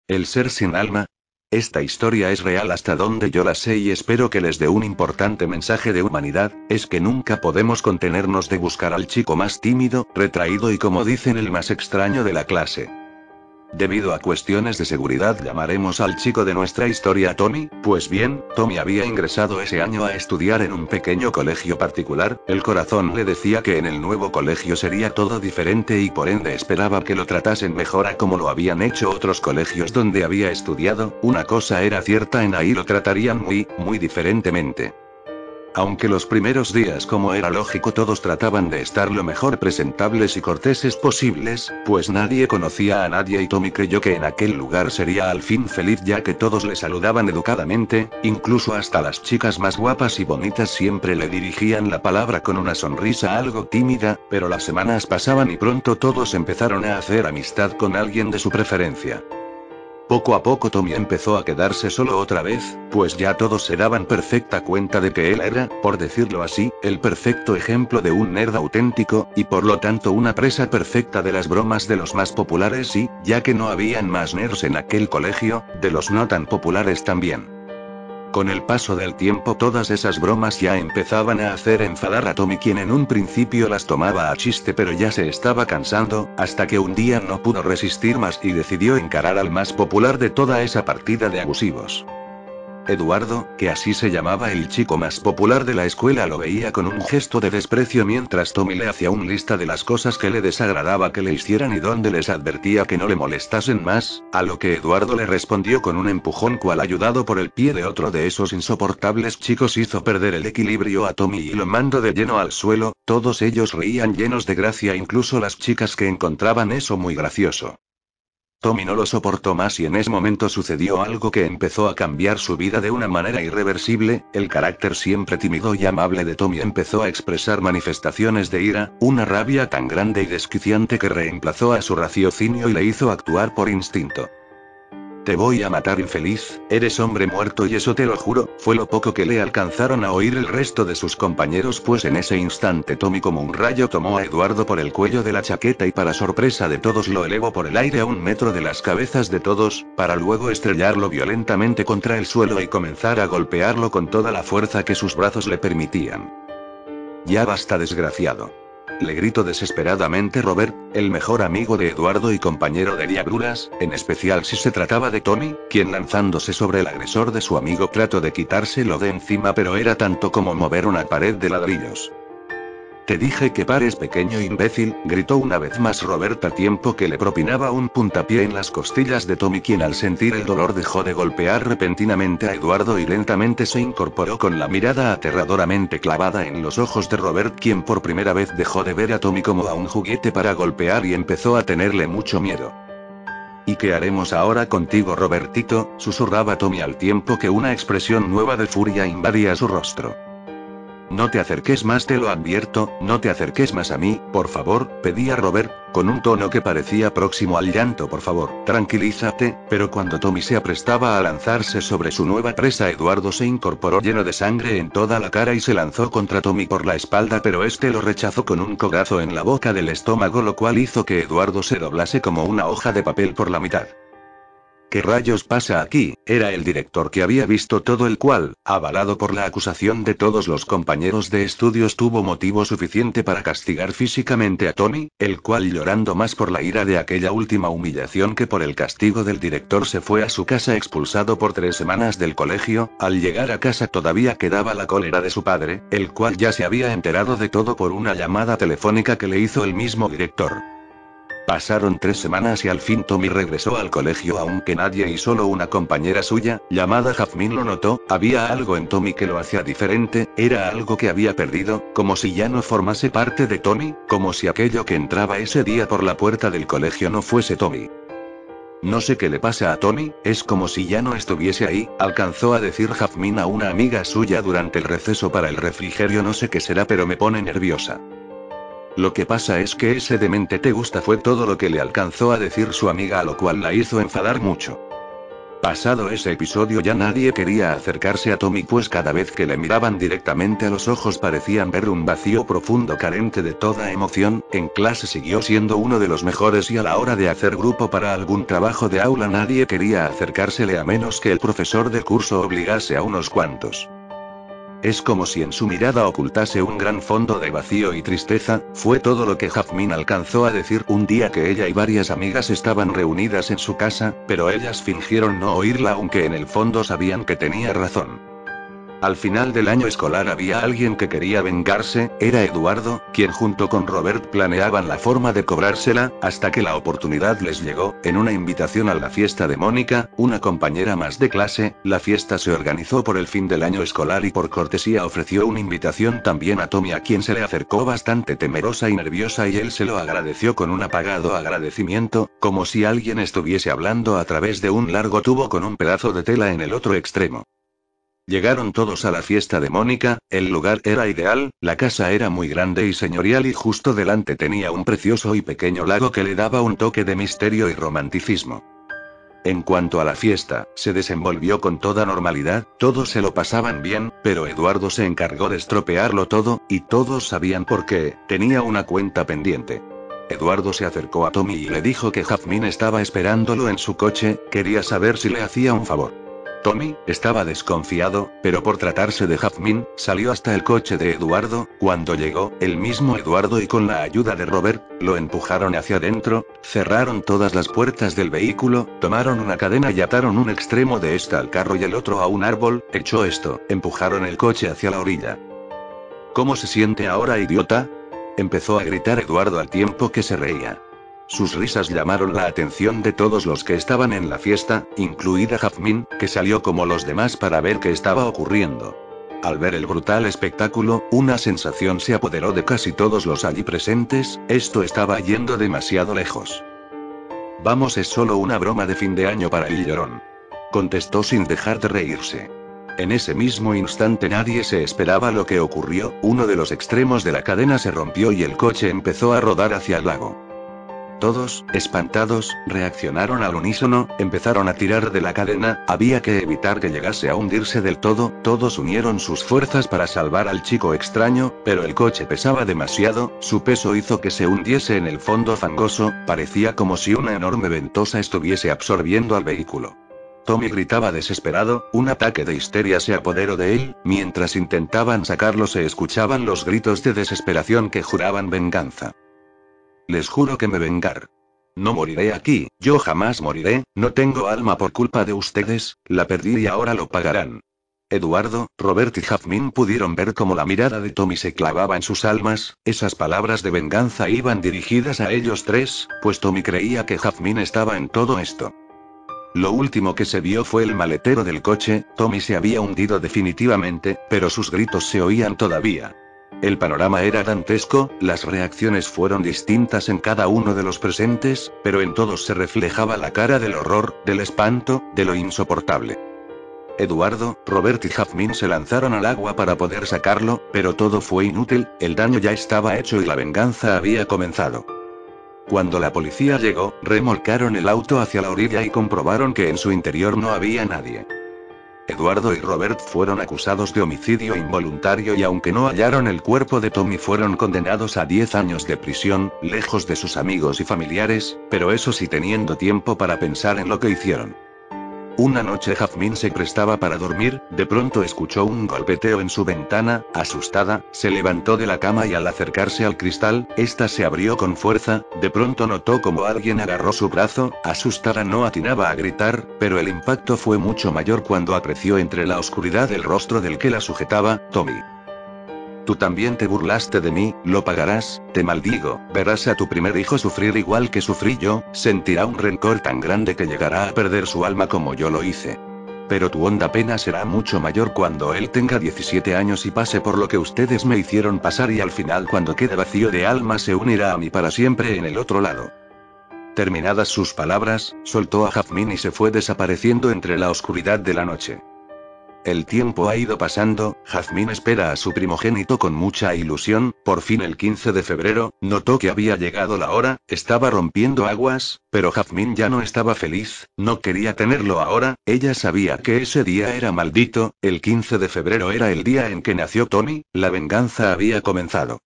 El ser sin alma. Esta historia es real hasta donde yo la sé y espero que les dé un importante mensaje de humanidad, es que nunca podemos contenernos de buscar al chico más tímido, retraído y como dicen el más extraño de la clase. Debido a cuestiones de seguridad llamaremos al chico de nuestra historia Tommy, pues bien, Tommy había ingresado ese año a estudiar en un pequeño colegio particular, el corazón le decía que en el nuevo colegio sería todo diferente y por ende esperaba que lo tratasen mejor a como lo habían hecho otros colegios donde había estudiado, una cosa era cierta, en ahí lo tratarían muy diferentemente. Aunque los primeros días, como era lógico, todos trataban de estar lo mejor presentables y corteses posibles, pues nadie conocía a nadie y Tommy creyó que en aquel lugar sería al fin feliz ya que todos le saludaban educadamente, incluso hasta las chicas más guapas y bonitas siempre le dirigían la palabra con una sonrisa algo tímida, pero las semanas pasaban y pronto todos empezaron a hacer amistad con alguien de su preferencia. Poco a poco Tommy empezó a quedarse solo otra vez, pues ya todos se daban perfecta cuenta de que él era, por decirlo así, el perfecto ejemplo de un nerd auténtico, y por lo tanto una presa perfecta de las bromas de los más populares y, ya que no habían más nerds en aquel colegio, de los no tan populares también. Con el paso del tiempo todas esas bromas ya empezaban a hacer enfadar a Tommy, quien en un principio las tomaba a chiste pero ya se estaba cansando, hasta que un día no pudo resistir más y decidió encarar al más popular de toda esa partida de abusivos. Eduardo, que así se llamaba el chico más popular de la escuela, lo veía con un gesto de desprecio mientras Tommy le hacía una lista de las cosas que le desagradaba que le hicieran y donde les advertía que no le molestasen más, a lo que Eduardo le respondió con un empujón cual ayudado por el pie de otro de esos insoportables chicos hizo perder el equilibrio a Tommy y lo mandó de lleno al suelo. Todos ellos reían llenos de gracia, incluso las chicas que encontraban eso muy gracioso. Tommy no lo soportó más y en ese momento sucedió algo que empezó a cambiar su vida de una manera irreversible. El carácter siempre tímido y amable de Tommy empezó a expresar manifestaciones de ira, una rabia tan grande y desquiciante que reemplazó a su raciocinio y le hizo actuar por instinto. Te voy a matar, infeliz, eres hombre muerto, y eso te lo juro, fue lo poco que le alcanzaron a oír el resto de sus compañeros, pues en ese instante Tommy como un rayo tomó a Eduardo por el cuello de la chaqueta y para sorpresa de todos lo elevó por el aire a 1 metro de las cabezas de todos, para luego estrellarlo violentamente contra el suelo y comenzar a golpearlo con toda la fuerza que sus brazos le permitían. Ya basta, desgraciado. Le gritó desesperadamente Robert, el mejor amigo de Eduardo y compañero de diabluras, en especial si se trataba de Tommy, quien lanzándose sobre el agresor de su amigo trató de quitárselo de encima, pero era tanto como mover una pared de ladrillos. Te dije que pares, pequeño imbécil, gritó una vez más Robert a tiempo que le propinaba un puntapié en las costillas de Tommy, quien al sentir el dolor dejó de golpear repentinamente a Eduardo y lentamente se incorporó con la mirada aterradoramente clavada en los ojos de Robert, quien por primera vez dejó de ver a Tommy como a un juguete para golpear y empezó a tenerle mucho miedo. ¿Y qué haremos ahora contigo, Robertito?, susurraba Tommy al tiempo que una expresión nueva de furia invadía su rostro. No te acerques más, te lo advierto, no te acerques más a mí, por favor, pedía Robert, con un tono que parecía próximo al llanto. Por favor, tranquilízate, pero cuando Tommy se aprestaba a lanzarse sobre su nueva presa, Eduardo se incorporó lleno de sangre en toda la cara y se lanzó contra Tommy por la espalda, pero este lo rechazó con un codazo en la boca del estómago, lo cual hizo que Eduardo se doblase como una hoja de papel por la mitad. ¿Qué rayos pasa aquí? Era el director, que había visto todo, el cual, avalado por la acusación de todos los compañeros de estudios, tuvo motivo suficiente para castigar físicamente a Tommy, el cual, llorando más por la ira de aquella última humillación que por el castigo del director, se fue a su casa expulsado por 3 semanas del colegio. Al llegar a casa todavía quedaba la cólera de su padre, el cual ya se había enterado de todo por una llamada telefónica que le hizo el mismo director. Pasaron 3 semanas y al fin Tommy regresó al colegio, aunque nadie y solo una compañera suya, llamada Jazmín, lo notó. Había algo en Tommy que lo hacía diferente, era algo que había perdido, como si ya no formase parte de Tommy, como si aquello que entraba ese día por la puerta del colegio no fuese Tommy. No sé qué le pasa a Tommy, es como si ya no estuviese ahí, alcanzó a decir Jazmín a una amiga suya durante el receso para el refrigerio. No sé qué será, pero me pone nerviosa. Lo que pasa es que ese demente te gusta, fue todo lo que le alcanzó a decir su amiga, a lo cual la hizo enfadar mucho. Pasado ese episodio ya nadie quería acercarse a Tommy, pues cada vez que le miraban directamente a los ojos parecían ver un vacío profundo carente de toda emoción. En clase siguió siendo uno de los mejores y a la hora de hacer grupo para algún trabajo de aula nadie quería acercársele a menos que el profesor del curso obligase a unos cuantos. Es como si en su mirada ocultase un gran fondo de vacío y tristeza, fue todo lo que Jasmine alcanzó a decir un día que ella y varias amigas estaban reunidas en su casa, pero ellas fingieron no oírla aunque en el fondo sabían que tenía razón. Al final del año escolar había alguien que quería vengarse, era Eduardo, quien junto con Robert planeaban la forma de cobrársela, hasta que la oportunidad les llegó, en una invitación a la fiesta de Mónica, una compañera más de clase. La fiesta se organizó por el fin del año escolar y por cortesía ofreció una invitación también a Tommy, a quien se le acercó bastante temerosa y nerviosa, y él se lo agradeció con un apagado agradecimiento, como si alguien estuviese hablando a través de un largo tubo con un pedazo de tela en el otro extremo. Llegaron todos a la fiesta de Mónica. El lugar era ideal, la casa era muy grande y señorial y justo delante tenía un precioso y pequeño lago que le daba un toque de misterio y romanticismo. En cuanto a la fiesta, se desenvolvió con toda normalidad, todos se lo pasaban bien, pero Eduardo se encargó de estropearlo todo, y todos sabían por qué, tenía una cuenta pendiente. Eduardo se acercó a Tommy y le dijo que Jasmine estaba esperándolo en su coche, quería saber si le hacía un favor. Tommy estaba desconfiado, pero por tratarse de Jasmine, salió hasta el coche de Eduardo. Cuando llegó, el mismo Eduardo y con la ayuda de Robert, lo empujaron hacia adentro, cerraron todas las puertas del vehículo, tomaron una cadena y ataron un extremo de esta al carro y el otro a un árbol. Hecho esto, empujaron el coche hacia la orilla. ¿Cómo se siente ahora, idiota?, empezó a gritar Eduardo al tiempo que se reía. Sus risas llamaron la atención de todos los que estaban en la fiesta, incluida Jasmine, que salió como los demás para ver qué estaba ocurriendo. Al ver el brutal espectáculo, una sensación se apoderó de casi todos los allí presentes: esto estaba yendo demasiado lejos. Vamos, es solo una broma de fin de año para el llorón, contestó sin dejar de reírse. En ese mismo instante nadie se esperaba lo que ocurrió, uno de los extremos de la cadena se rompió y el coche empezó a rodar hacia el lago. Todos, espantados, reaccionaron al unísono, empezaron a tirar de la cadena, había que evitar que llegase a hundirse del todo, todos unieron sus fuerzas para salvar al chico extraño, pero el coche pesaba demasiado, su peso hizo que se hundiese en el fondo fangoso, parecía como si una enorme ventosa estuviese absorbiendo al vehículo. Tommy gritaba desesperado, un ataque de histeria se apoderó de él, mientras intentaban sacarlo se escuchaban los gritos de desesperación que juraban venganza. Les juro que me vengar. No moriré aquí, yo jamás moriré, no tengo alma por culpa de ustedes, la perdí y ahora lo pagarán. Eduardo, Robert y Jasmine pudieron ver cómo la mirada de Tommy se clavaba en sus almas. Esas palabras de venganza iban dirigidas a ellos tres, pues Tommy creía que Jasmine estaba en todo esto. Lo último que se vio fue el maletero del coche. Tommy se había hundido definitivamente, pero sus gritos se oían todavía. El panorama era dantesco, las reacciones fueron distintas en cada uno de los presentes, pero en todos se reflejaba la cara del horror, del espanto, de lo insoportable. Eduardo, Robert y Jasmine se lanzaron al agua para poder sacarlo, pero todo fue inútil, el daño ya estaba hecho y la venganza había comenzado. Cuando la policía llegó, remolcaron el auto hacia la orilla y comprobaron que en su interior no había nadie. Eduardo y Robert fueron acusados de homicidio involuntario y aunque no hallaron el cuerpo de Tommy fueron condenados a 10 años de prisión, lejos de sus amigos y familiares, pero eso sí teniendo tiempo para pensar en lo que hicieron. Una noche Jasmine se prestaba para dormir, de pronto escuchó un golpeteo en su ventana, asustada, se levantó de la cama y al acercarse al cristal, esta se abrió con fuerza, de pronto notó como alguien agarró su brazo, asustada no atinaba a gritar, pero el impacto fue mucho mayor cuando apreció entre la oscuridad el rostro del que la sujetaba: Tommy. Tú también te burlaste de mí, lo pagarás, te maldigo, verás a tu primer hijo sufrir igual que sufrí yo, sentirá un rencor tan grande que llegará a perder su alma como yo lo hice. Pero tu honda pena será mucho mayor cuando él tenga 17 años y pase por lo que ustedes me hicieron pasar y al final cuando quede vacío de alma se unirá a mí para siempre en el otro lado. Terminadas sus palabras, soltó a Jasmine y se fue desapareciendo entre la oscuridad de la noche. El tiempo ha ido pasando, Jazmín espera a su primogénito con mucha ilusión, por fin el 15 de febrero, notó que había llegado la hora, estaba rompiendo aguas, pero Jazmín ya no estaba feliz, no quería tenerlo ahora, ella sabía que ese día era maldito, el 15 de febrero era el día en que nació Tommy, la venganza había comenzado.